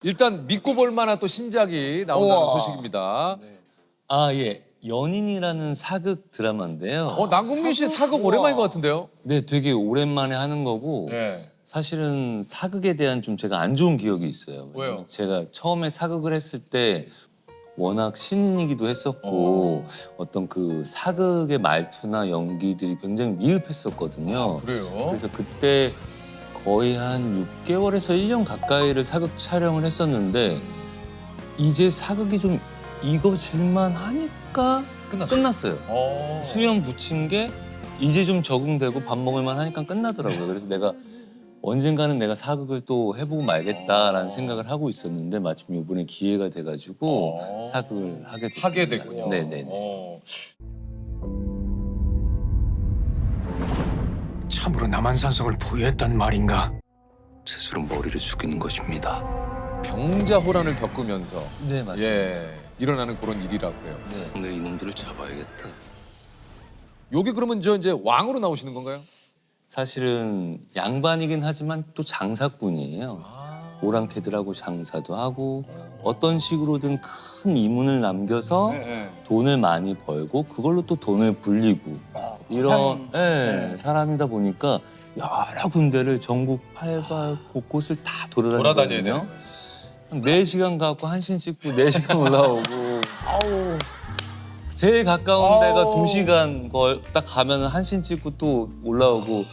일단 믿고 볼 만한 또 신작이 나온다는 우와. 소식입니다. 아, 예. 연인이라는 사극 드라마인데요. 남궁민 씨 사극 오랜만인 것 같은데요? 네, 되게 오랜만에 하는 거고 네. 사실은 사극에 대한 좀 제가 안 좋은 기억이 있어요. 왜요? 제가 처음에 사극을 했을 때 워낙 신인이기도 했었고 어떤 그 사극의 말투나 연기들이 굉장히 미흡했었거든요. 그래요? 그래서 그때 거의 한 6개월에서 1년 가까이를 사극 촬영을 했었는데 이제 사극이 좀 익어질만 하니까 끝났어요. 수염 붙인 게 이제 좀 적응되고 밥 먹을만 하니까 끝나더라고요. 그래서 내가 언젠가는 내가 사극을 또 해보고 말겠다라는 생각을 하고 있었는데 마침 이번에 기회가 돼가지고 사극을 하게 됐습니다. 하게 됐군요. 네네네. 참으로 남한산성을 포위했단 말인가? 스스로 머리를 죽이는 것입니다. 병자호란을 겪으면서 네, 맞습니다. 일어나는 그런 일이라고 그래요. 네. 내 이놈들을 잡아야겠다. 여기 그러면 저 이제 왕으로 나오시는 건가요? 사실은 양반이긴 하지만 또 장사꾼이에요. 오랑캐들하고 장사도 하고 어떤 식으로든 큰 이문을 남겨서 돈을 많이 벌고 그걸로 또 돈을 불리고 이런 사람이다 보니까 여러 군데를 전국 팔발 곳곳을 다 돌아다녀야 돌아다니거든요. 되는 거예요. 한 4시간 가고 1신 찍고 4시간 올라오고 제일 가까운 데가 2시간 딱 가면 1신 찍고 또 올라오고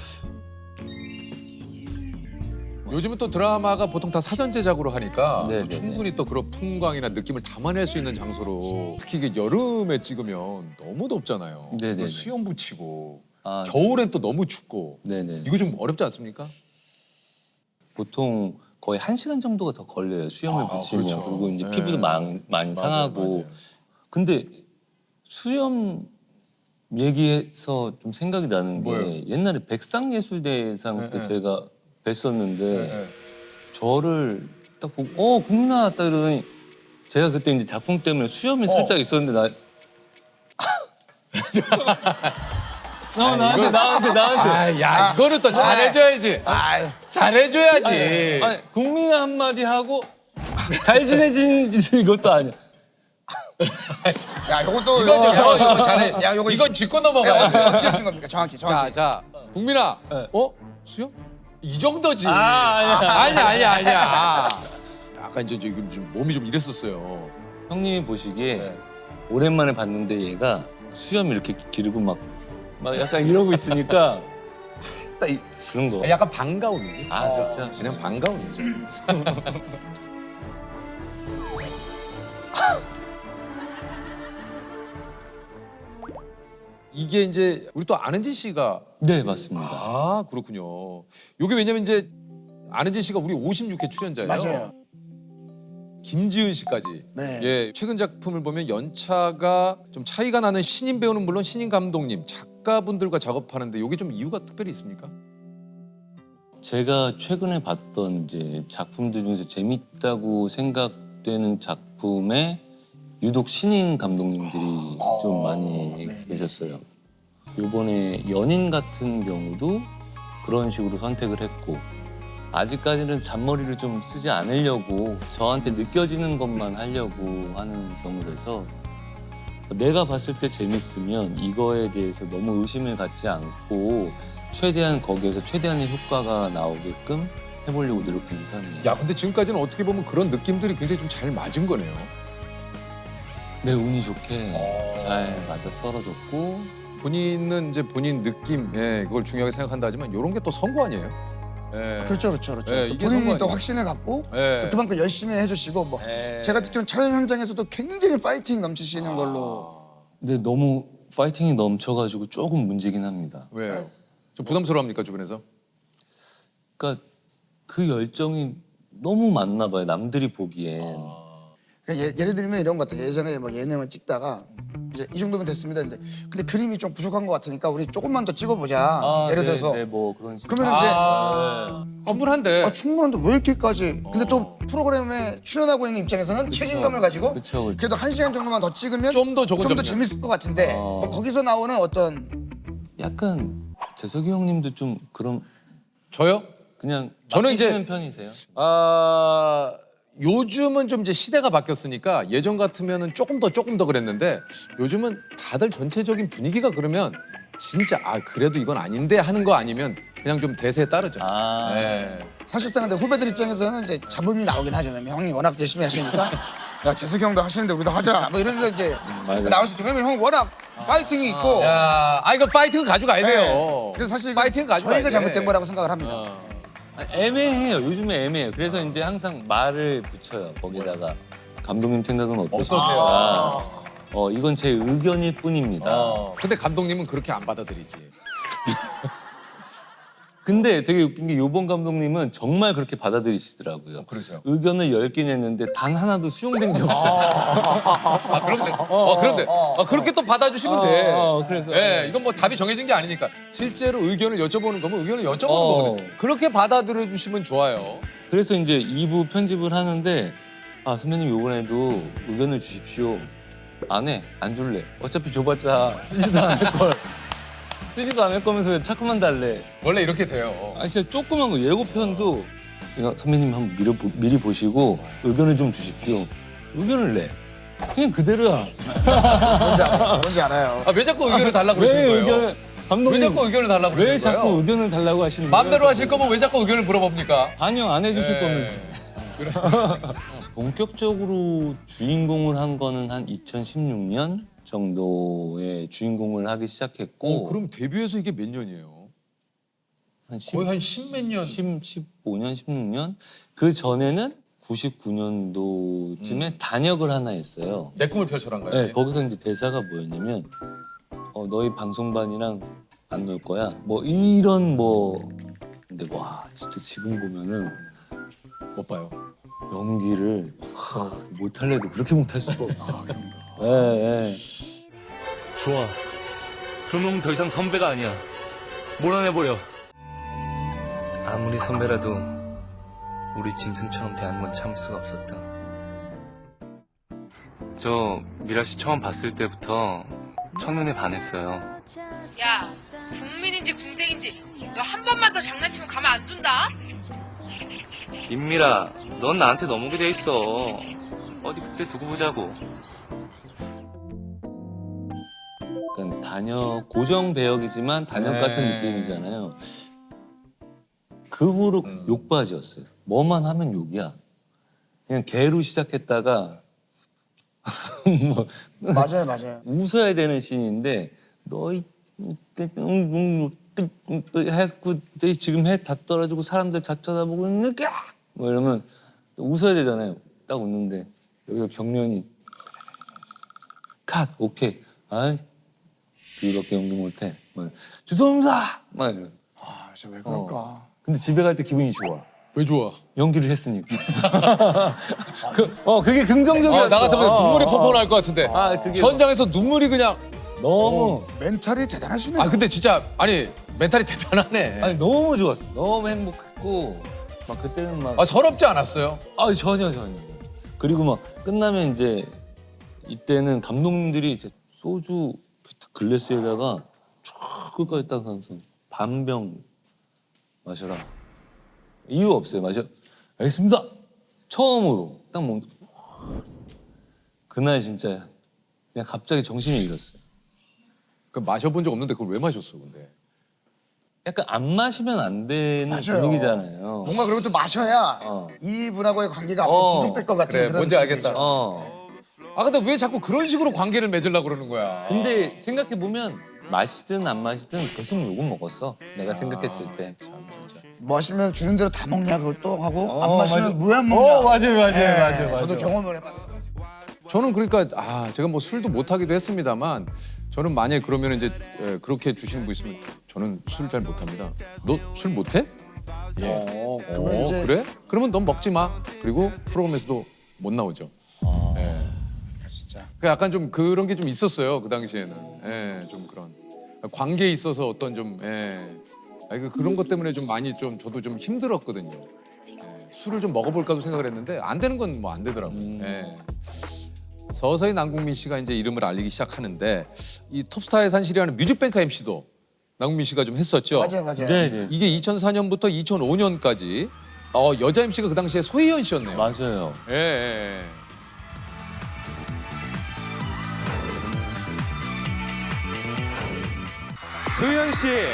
요즘은 또 드라마가 보통 다 사전 제작으로 하니까 또 네네네. 충분히 또 그런 풍광이나 느낌을 담아낼 수 있는 장소로 특히 이게 여름에 찍으면 너무 덥잖아요. 네네네. 수염 붙이고 아, 겨울엔 또 너무 춥고 네네. 이거 좀 어렵지 않습니까? 보통 거의 1시간 정도가 더 걸려요. 수염을 붙이면. 그렇죠. 그리고 이제 네. 피부도 많이 상하고. 맞아요. 근데 수염 얘기해서 좀 생각이 나는 게 뭐예요? 옛날에 백상예술대상 때 네. 제가 뵀었는데 네. 저를 딱 보고 국민아 딱 이러더니 제가 그때 이제 작품 때문에 수염이 살짝 있었는데 나한테 야 이거는 또 잘해줘야지. 아유, 잘해줘야지. 아니, 국민아 한마디 하고 잘 지내진 이것도 아니야. 야, 요것도 이거 이거 잘해. 야, 요거 이건 짚고 넘어가야 돼. 어떻게 쓴 겁니까? 정확히. 자, 국민아. 수염? 이 정도지. 아니야. 아니야. 아까 이제 지금 좀 몸이 좀 이랬었어요. 형님이 보시기에 네. 오랜만에 봤는데 얘가 수염 이렇게 기르고 막 약간 이러고 있으니까 딱 그런 거. 약간 반가움이지. 그렇죠. 그냥 반가움이죠. 이게 이제 우리 또 안은지 씨가 네, 맞습니다. 그렇군요. 이게 왜냐면 이제 안은지 씨가 우리 56회 출연자예요. 맞아요. 김지은 씨까지. 네. 예, 최근 작품을 보면 연차가 좀 차이가 나는 신인 배우는 물론 신인 감독님, 작가분들과 작업하는데 이게 좀 이유가 특별히 있습니까? 제가 최근에 봤던 이제 작품들 중에서 재밌다고 생각되는 작품에 유독 신인 감독님들이 좀 많이 계셨어요. 이번에 연인 같은 경우도 그런 식으로 선택을 했고 아직까지는 잔머리를 좀 쓰지 않으려고 저한테 느껴지는 것만 하려고 하는 경우라서 내가 봤을 때 재밌으면 이거에 대해서 너무 의심을 갖지 않고 최대한 거기에서 최대한의 효과가 나오게끔 해보려고 노력하는 편이에요. 야, 근데 지금까지는 어떻게 보면 그런 느낌들이 굉장히 좀 잘 맞은 거네요. 네, 운이 좋게 잘 맞아 떨어졌고 본인은 이제 본인 느낌, 그걸 중요하게 생각한다 하지만 이런 게 또 선거 아니에요? 예. 그렇죠. 네, 또 이게 본인이 성공 또 아니에요? 확신을 갖고 네. 또 그만큼 열심히 해주시고 뭐 제가 듣기로는 촬영 현장에서도 굉장히 파이팅 넘치시는 걸로. 근데 너무 파이팅이 넘쳐가지고 조금 문제긴 합니다. 왜요? 좀 부담스러워합니까 주변에서? 그러니까 그 열정이 너무 많나 봐요. 남들이 보기엔. 그러니까 예를 들면 이런 것 같아요. 예전에 뭐 예능을 찍다가 이제 이 정도면 됐습니다. 근데 그림이 좀 부족한 것 같으니까 우리 조금만 더 찍어보자. 예를 들어서 뭐 그런 식으로. 그러면 이제 충분한데. 충분한데 왜 이렇게까지? 근데 또 프로그램에 출연하고 있는 입장에서는 책임감을 가지고 그쵸. 그래도 1시간 정도만 더 찍으면 좀 더 조금 재밌을 것 같은데 뭐 거기서 나오는 어떤 약간 재석이 형님도 좀 그런 저요? 그냥 저는 이제- 맡기시는 편이세요? 요즘은 좀 이제 시대가 바뀌었으니까 예전 같으면은 조금 더 그랬는데 요즘은 다들 전체적인 분위기가 그러면 진짜 아 그래도 이건 아닌데 하는 거 아니면 그냥 좀 대세에 따르죠. 아. 네. 사실상 근데 후배들 입장에서는 이제 잡음이 나오긴 하죠. 형이 워낙 열심히 하시니까 야 재석이 형도 하시는데 우리도 하자. 뭐 이러면서 이제 맞아요. 나올 수 있죠. 왜냐면 형 워낙 파이팅이 있고. 야, 이거 파이팅 가져가야 돼요. 네. 그래서 사실 파이팅 가져가야 저희가 돼. 잘못된 거라고 생각을 합니다. 애매해요. 요즘에 애매해요. 그래서 이제 항상 말을 붙여요. 거기다가 감독님 생각은 어떠세요? 이건 제 의견일 뿐입니다. 근데 감독님은 그렇게 안 받아들이지. 근데 되게 웃긴 게 요번 감독님은 정말 그렇게 받아들이시더라고요. 그러세요? 의견을 10개 냈는데 단 하나도 수용된 게 없어요. 그런데 그렇게 또 받아주시면 돼. 그래서. 예, 이건 뭐 답이 정해진 게 아니니까 실제로 의견을 여쭤보는 거면 의견을 여쭤보는 어. 거거든. 그렇게 받아들여 주시면 좋아요. 그래서 이제 2부 편집을 하는데 아 선배님 요번에도 의견을 주십시오. 안 해. 안 줄래. 어차피 줘봤자 쓰지도 않을 걸. 쓰지도 않을 거면서 왜 자꾸만 달래. 원래 이렇게 돼요. 아 진짜 조그만 거 예고편도 이거 선배님 한번 미리 보시고 의견을 좀 주십시오. 의견을 내. 그냥 그대로야. 뭔지 알아요. 왜 자꾸 의견을 달라고 그러시는 거예요? 의견을 감독님 왜 자꾸 의견을 달라고 왜 그러시는 자꾸 거예요? 의견을 달라고 하시는 거예요? 마음대로 하실 거면 왜 자꾸 의견을 물어봅니까? 반영 안 해주실 예. 거면서. 본격적으로 주인공을 한 거는 한 2016년 정도에 주인공을 하기 시작했고 그럼 데뷔해서 이게 몇 년이에요? 한 10, 거의 한 10몇 년. 15년, 16년? 그 전에는 99년도쯤에 단역을 하나 했어요. 내 꿈을 펼쳐란가요? 네, 거기서 이제 대사가 뭐였냐면 너희 방송반이랑 안 놀 거야. 뭐 이런 뭐 근데 와 진짜 지금 보면은 못 봐요. 연기를 못할래도 그렇게 못할 수가 없어. 예, 예. 좋아. 그놈은 더 이상 선배가 아니야. 몰아내버려. 아무리 선배라도 우리 짐승처럼 대하는 건 참을 수가 없었다. 저 미라 씨 처음 봤을 때부터 첫눈에 반했어요. 야, 국민인지 궁뎅인지 너 한 번만 더 장난치면 가만 안 둔다. 임미라, 넌 나한테 넘어오게 돼 있어. 어디 그때 두고 보자고. 그러니까 단역 고정 배역이지만 단역 네. 같은 느낌이잖아요. 그 후로 욕바지였어요. 뭐만 하면 욕이야. 그냥 개로 시작했다가 뭐 맞아요. 웃어야 되는 씬인데 너희 해갖고 지금 해 다 떨어지고 사람들 다 쳐다보고 있는 뭐 이러면 웃어야 되잖아요. 딱 웃는데 여기서 경련이 컷 오케이 아이 뒤밖에 연기 못해 막, 죄송합니다 막 이러. 아, 진짜 왜 그럴까? 근데 집에 갈 때 기분이 좋아. 왜 좋아? 연기를 했으니까. 그게 긍정적이었어. 나 같으면 눈물이 펑펑 날 것 같은데. 그게 현장에서 눈물이 그냥. 너무 멘탈이 대단하시네요. 근데 진짜 아니 멘탈이 대단하네. 아니 너무 좋았어. 너무 행복했고 막 그때는 막 서럽지 않았어요? 전혀. 그리고 막 끝나면 이제 이때는 감독님들이 이제 소주 글래스에다가 쭉 끝까지 딱 하면서 반병 마셔라. 이유 없어요. 알겠습니다. 처음으로 딱 먹는데 그날 진짜 그냥 갑자기 정신을 잃었어요. 그 마셔본 적 없는데 그걸 왜 마셨어 근데? 약간 안 마시면 안 되는 맞아요. 분위기잖아요. 뭔가 그리고 또 마셔야 이분하고의 관계가 앞으로 지속될 것 같은 그래, 그런 뭔지 알겠다. 느낌이죠. 근데 왜 자꾸 그런 식으로 관계를 맺으려고 그러는 거야? 근데 생각해 보면 마시든 안 마시든 계속 욕은 먹었어. 내가 생각했을 때. 참 진짜. 마시면 주는 대로 다 먹냐 그걸 또 하고 안 맞아. 마시면 왜 안 먹냐. 맞아요. 저도 경험을 해봤어요. 저는 그러니까 제가 뭐 술도 못 하기도 했습니다만 저는 만약에 그러면 이제 그렇게 주시는 분 있으면 저는 술 잘 못합니다. 너 술 못해? 그러면 이제 그래? 그러면 넌 먹지 마. 그리고 프로그램에서도 못 나오죠. 진짜 그 약간 좀 그런 게 좀 있었어요 그 당시에는. 좀 그런 관계에 있어서 어떤 좀 그런 것 때문에 좀 많이 좀 저도 좀 힘들었거든요. 술을 좀 먹어볼까도 생각을 했는데 안 되는 건 뭐 안 되더라고요. 서서히 남궁민 씨가 이제 이름을 알리기 시작하는데 이 톱스타의 산실이라는 뮤직뱅크 MC도 남궁민 씨가 좀 했었죠. 맞아요. 네. 이게 2004년부터 2005년까지 여자 MC가 그 당시에 소희연 씨였네요. 맞아요. 예, 예. 소연 씨, 네.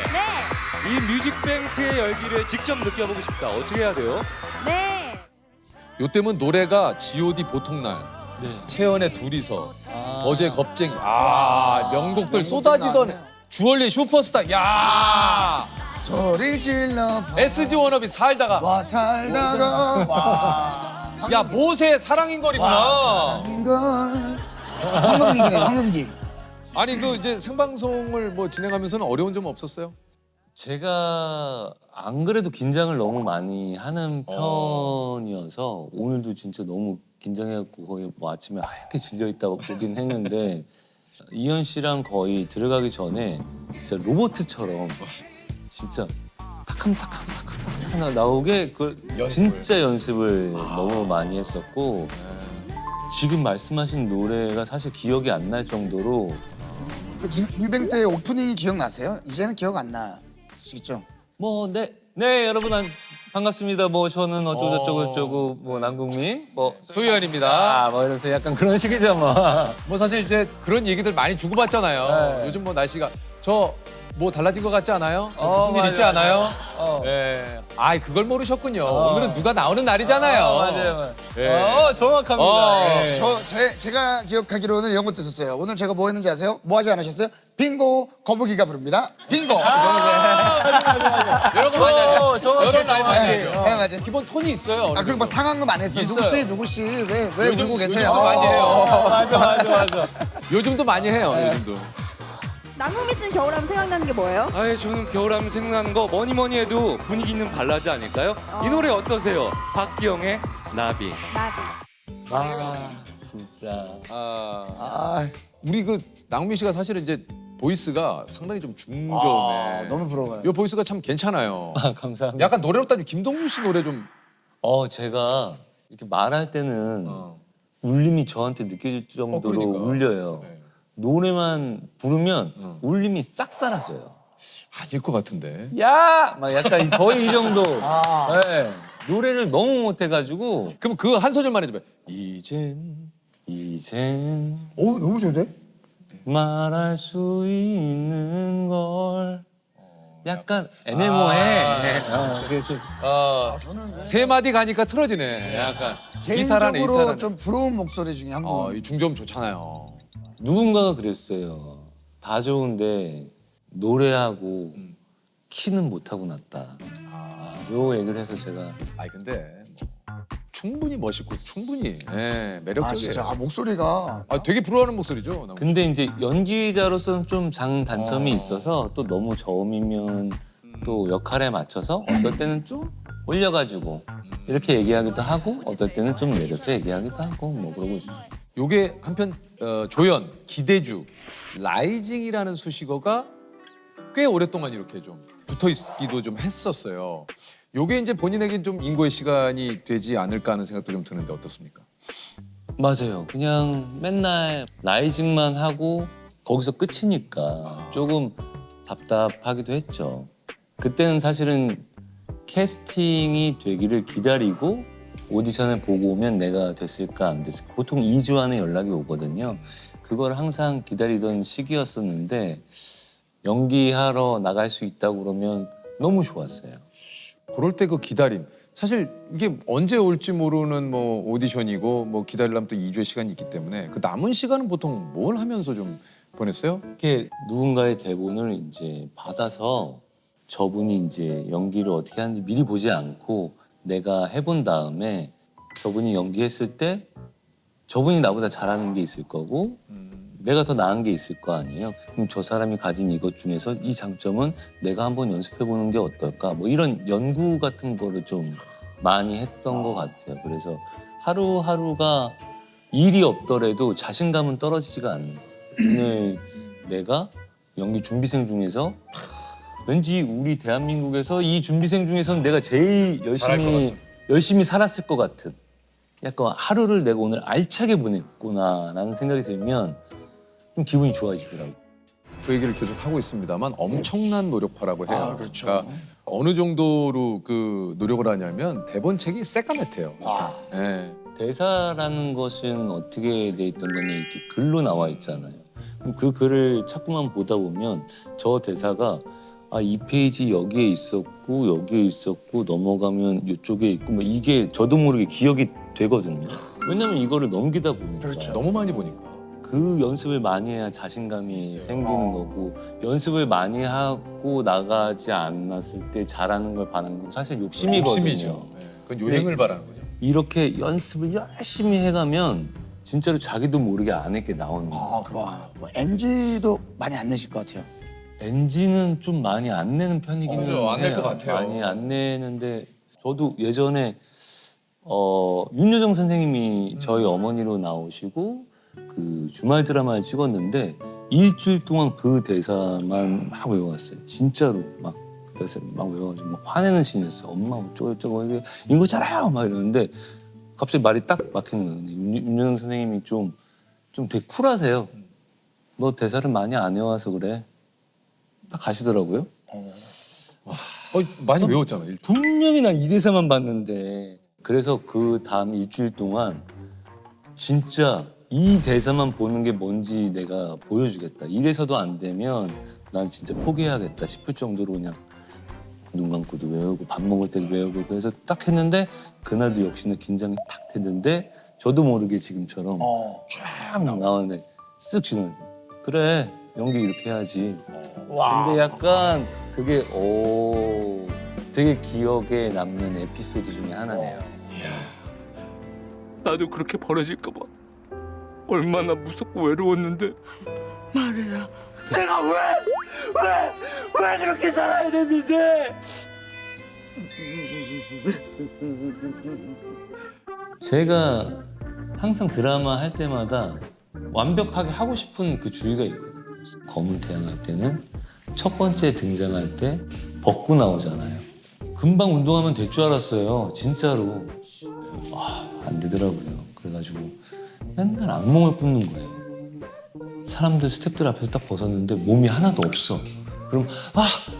이 뮤직뱅크의 열기를 직접 느껴보고 싶다. 어떻게 해야 돼요? 네. 요때면 노래가 G.O.D 보통날, 네. 채연의 둘이서, 아. 더제 겁쟁이, 명곡들 쏟아지던 나왔네요. 주얼리 슈퍼스타, 야 소리 질러 SG 워너비 살다가, 와 살다가 와 야 모세의 사랑인 거리구나. 걸 황금기네 황금기. 아니 그 이제 생방송을 뭐 진행하면서는 어려운 점은 없었어요? 제가 안 그래도 긴장을 너무 많이 하는 편이어서 오늘도 진짜 너무 긴장해갖고 거의 뭐 아침에 하얗게 질려 있다고 보긴 했는데 이현 씨랑 거의 들어가기 전에 진짜 로봇처럼 진짜 탁함 나오게 그 진짜 연습을 너무 많이 했었고 지금 말씀하신 노래가 사실 기억이 안 날 정도로 그 뮤뱅 때 오프닝이 기억나세요? 이제는 기억 안 나시겠죠? 뭐 네 여러분 반갑습니다. 뭐 저는 어쩌고 뭐 남궁민 뭐 소희연입니다. 뭐 이러면서 약간 그런 식이죠 뭐. 뭐 사실 이제 그런 얘기들 많이 주고받잖아요. 네. 요즘 뭐 날씨가 뭐 달라진 것 같지 않아요? 무슨 일 있지 않아요? 예. 그걸 모르셨군요. 오늘은 누가 나오는 날이잖아요. 맞아요. 예. 정확합니다. 예. 제가 기억하기로는 이런 것도 있었어요. 오늘 제가 뭐 했는지 아세요? 뭐 하지 않으셨어요? 빙고 거북이가 부릅니다. 빙고. 이런 거 많이 하죠. 정확해, 이런 라이브 많이 네, 해요. 네, 맞아요. 기본 톤이 있어요. 그리고 뭐 상황금 안 했어요. 있어요. 누구 씨 왜 울고 계세요? 요즘도 많이 해요. 맞아. 요즘도 많이 해요. 요즘도. 남궁민 씨는 겨울하면 생각나는 게 뭐예요? 아예 저는 겨울하면 생각나는 거 뭐니 해도 분위기 있는 발라드 아닐까요? 이 노래 어떠세요? 박기영의 나비. 나비. 진짜. 우리 그 남궁민 씨가 사실은 이제 보이스가 상당히 좀 중저음에. 너무 부러워요. 이 보이스가 참 괜찮아요. 감사합니다. 약간 노래로 따지면 김동률 씨 노래 좀. 제가 이렇게 말할 때는 울림이 저한테 느껴질 정도로 그러니까. 울려요. 네. 노래만 부르면 울림이 싹 사라져요. 아닐 것 같은데. 야! 막 약간 거의 이 정도. 네. 노래를 너무 못해가지고 그럼 그 한 소절만 해줘봐요. 이젠 오 너무 좋은데? 말할 수 있는 걸 약간 애매모호해. 그래서 저는 세 마디 가니까 틀어지네. 약간 이탈하네. 개인적으로 좀 부러운 목소리 중에 한 분. 이 중저음 좋잖아요. 누군가가 그랬어요. 다 좋은데 노래하고 키는 못하고 났다. 요 얘기를 해서 제가 근데 뭐 충분히 멋있고 충분히 매력적이에요. 진짜 목소리가 되게 부러워하는 목소리죠. 남궁 씨. 근데 이제 연기자로서는 좀 장단점이 있어서 또 너무 저음이면 또 역할에 맞춰서 어떨 때는 좀 올려가지고 이렇게 얘기하기도 하고 어떨 때는 좀 내려서 얘기하기도 하고 뭐 그러고 있어요. 요게 한편 조연, 기대주, 라이징이라는 수식어가 꽤 오랫동안 이렇게 좀 붙어 있기도 좀 했었어요. 요게 이제 본인에겐 좀 인고의 시간이 되지 않을까 하는 생각도 좀 드는데 어떻습니까? 맞아요. 그냥 맨날 라이징만 하고 거기서 끝이니까 조금 답답하기도 했죠. 그때는 사실은 캐스팅이 되기를 기다리고 오디션을 보고 오면 내가 됐을까 안 됐을까. 보통 2주 안에 연락이 오거든요. 그걸 항상 기다리던 시기였었는데 연기하러 나갈 수 있다고 그러면 너무 좋았어요. 그럴 때 그 기다림. 사실 이게 언제 올지 모르는 뭐 오디션이고 뭐 기다리려면 또 2주의 시간이 있기 때문에 그 남은 시간은 보통 뭘 하면서 좀 보냈어요? 이렇게 누군가의 대본을 이제 받아서 저분이 이제 연기를 어떻게 하는지 미리 보지 않고 내가 해본 다음에 저분이 연기했을 때 저분이 나보다 잘하는 게 있을 거고 내가 더 나은 게 있을 거 아니에요. 그럼 저 사람이 가진 이것 중에서 이 장점은 내가 한번 연습해 보는 게 어떨까? 뭐 이런 연구 같은 거를 좀 많이 했던 것 같아요. 그래서 하루하루가 일이 없더라도 자신감은 떨어지지가 않는 거예요. 오늘 내가 연기 준비생 중에서 왠지 우리 대한민국에서 이 준비생 중에서는 내가 제일 열심히 살았을 것 같은 약간 하루를 내가 오늘 알차게 보냈구나라는 생각이 들면 좀 기분이 좋아지더라고요. 그 얘기를 계속 하고 있습니다만 엄청난 노력파라고 해요. 아, 그렇죠. 그러니까 어느 정도로 그 노력을 하냐면 대본책이 새까맣대요. 예. 대사라는 것은 어떻게 돼 있던 거냐 이렇게 글로 나와 있잖아요. 그럼 그 글을 자꾸만 보다 보면 저 대사가 아, 이 페이지 여기에 있었고 여기에 있었고 넘어가면 이쪽에 있고 뭐 이게 저도 모르게 기억이 되거든요. 왜냐면 이거를 넘기다 보니까 그렇죠. 너무 많이 보니까. 그 연습을 많이 해야 자신감이 생기는 거고 연습을 많이 하고 나가지 않았을 때 잘하는 걸 바라는 건 사실 욕심이거든요. 욕심이죠. 예. 그건 요행을 바라는 거죠. 이렇게 연습을 열심히 해가면 진짜로 자기도 모르게 안 했게 나오는 거예요. 아, 그럼 뭐 NG도 많이 안 내실 것 같아요. NG는 좀 많이 안 내는 편이기는 그죠, 안낼것 해요. 같아요. 많이 안 내는데 저도 예전에 윤여정 선생님이 저희 어머니로 나오시고 그 주말 드라마를 찍었는데 일주일 동안 그 대사만 막 외워왔어요. 진짜로 막 그 대사를 막 외워가지고 막 화내는 신이었어요. 엄마 어쩌고저쩌고 이게 이거잖아요 막 이러는데 갑자기 말이 딱 막히는 거예요. 근데 윤여정 선생님이 좀 되게 쿨하세요. 너 대사를 많이 안 외워서 그래. 딱 가시더라고요. 많이 외웠잖아요. 분명히 난 이 대사만 봤는데 그래서 그 다음 일주일 동안 진짜 이 대사만 보는 게 뭔지 내가 보여주겠다. 이래서도 안 되면 난 진짜 포기해야겠다 싶을 정도로 그냥 눈 감고도 외우고 밥 먹을 때도 외우고 그래서 딱 했는데 그날도 역시나 긴장이 탁 됐는데 저도 모르게 지금처럼 쫙 나오는데 쓱 지는 그래 연기 이렇게 해야지. 근데 약간 그게 되게 기억에 남는 에피소드 중에 하나네요. 나도 그렇게 벌어질까 봐 얼마나 무섭고 외로웠는데 말이야. 제가 왜 그렇게 살아야 되는데? 제가 항상 드라마 할 때마다 완벽하게 하고 싶은 그 주의가 있거든요. 검은 태양 할 때는 첫 번째 등장할 때 벗고 나오잖아요. 금방 운동하면 될 줄 알았어요. 진짜로. 안 되더라고요. 그래가지고 맨날 악몽을 꾸는 거예요. 사람들 스태프들 앞에서 딱 벗었는데 몸이 하나도 없어. 그럼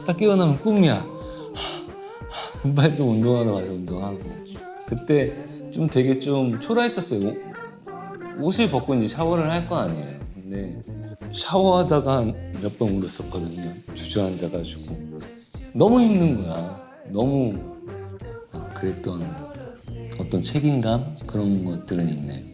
딱 깨어나면 꿈이야. 금방 또 운동하러 가서 운동하고. 그때 좀 되게 좀 초라했었어요. 옷을 벗고 이제 샤워를 할 거 아니에요. 근데 샤워하다가 몇 번 울었었거든요. 주저앉아가지고. 너무 힘든 거야. 너무 그랬던 어떤 책임감 그런 것들은 있네요.